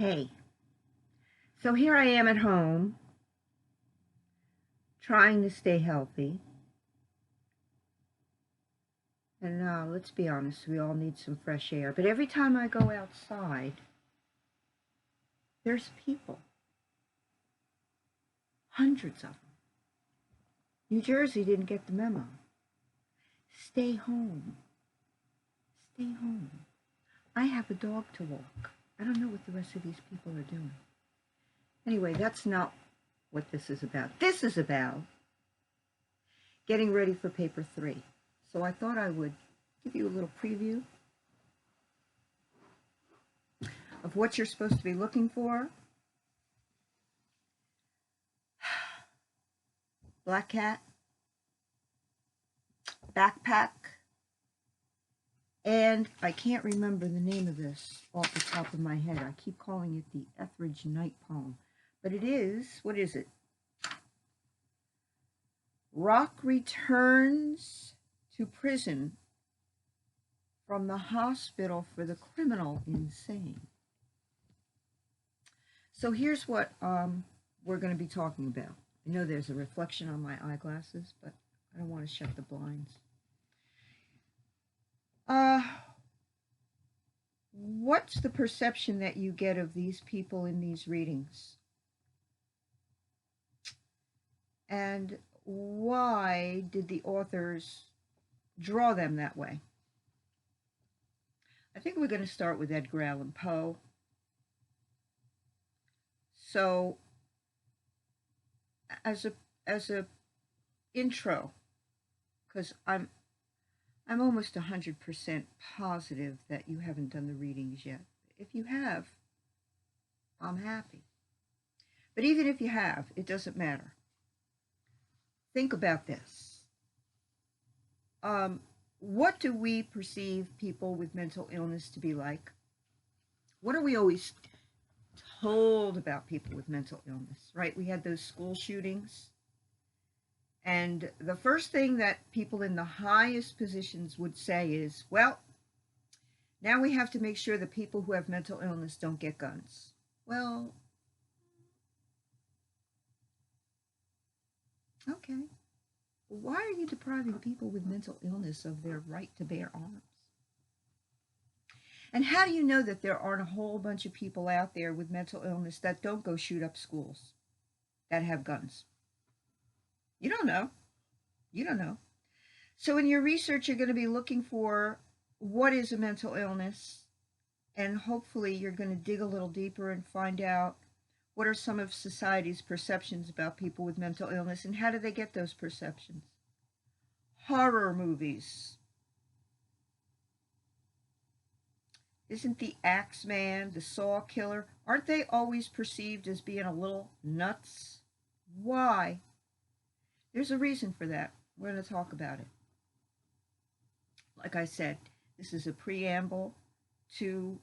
Hey, so here I am at home trying to stay healthy. And let's be honest, we all need some fresh air. But every time I go outside, there's people, hundreds of them. New Jersey didn't get the memo. Stay home. Stay home. I have a dog to walk. I don't know what the rest of these people are doing. Anyway, that's not what this is about. This is about getting ready for paper 3. So I thought I would give you a little preview of what you're supposed to be looking for. Black cat, backpack, and I can't remember the name of this off the top of my head. I keep calling it the Etheridge Night Poem, but it is, what is it? Rock returns to prison from the hospital for the criminal insane. So here's what we're going to be talking about. I know there's a reflection on my eyeglasses, but I don't want to shut the blinds. What's the perception that you get of these people in these readings? And why did the authors draw them that way? I think we're going to start with Edgar Allan Poe. So, as a intro, because I'm almost 100% positive that you haven't done the readings yet. If you have, I'm happy. But even if you have, it doesn't matter. Think about this. What do we perceive people with mental illness to be like? What are we always told about people with mental illness, right? We had those school shootings. And the first thing that people in the highest positions would say is, well, now we have to make sure the people who have mental illness don't get guns. Well, okay. Why are you depriving people with mental illness of their right to bear arms? And how do you know that there aren't a whole bunch of people out there with mental illness that don't go shoot up schools that have guns? You don't know. You don't know. So in your research, you're going to be looking for what is a mental illness, and hopefully you're going to dig a little deeper and find out what are some of society's perceptions about people with mental illness, and how do they get those perceptions? Horror movies. Isn't the Axeman, the Saw killer, aren't they always perceived as being a little nuts? Why? There's a reason for that. We're going to talk about it. Like I said, this is a preamble to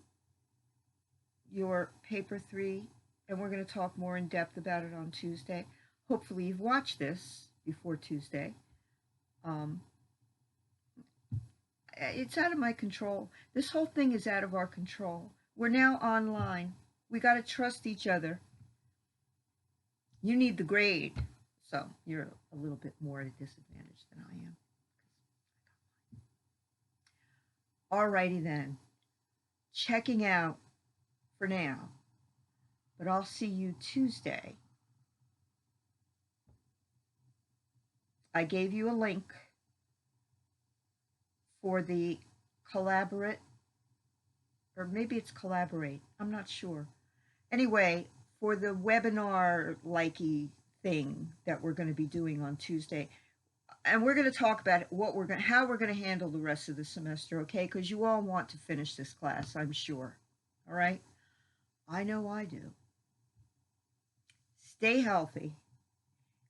your paper 3, and we're going to talk more in depth about it on Tuesday. Hopefully you've watched this before Tuesday. It's out of my control. This whole thing is out of our control. We're now online. We got to trust each other. You need the grade, so you're a little bit more at a disadvantage than I am. Alrighty then. Checking out for now. But I'll see you Tuesday. I gave you a link for the collaborate, or maybe it's collaborate, I'm not sure. Anyway, for the webinar likey thing that we're going to be doing on Tuesday. And we're going to talk about how we're going to handle the rest of the semester, okay? Because you all want to finish this class, I'm sure. All right? I know I do. Stay healthy.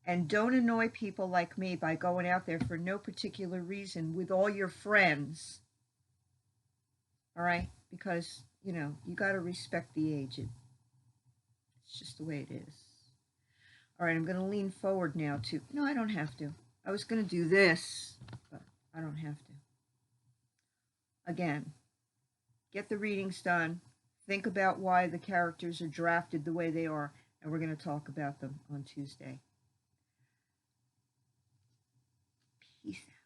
And don't annoy people like me by going out there for no particular reason with all your friends. All right? Because, you got to respect the aged. It's just the way it is. All right, I'm going to lean forward now to... No, I don't have to. I was going to do this, but I don't have to. Again, get the readings done, Think about why the characters are drafted the way they are, and we're going to talk about them on Tuesday. Peace out.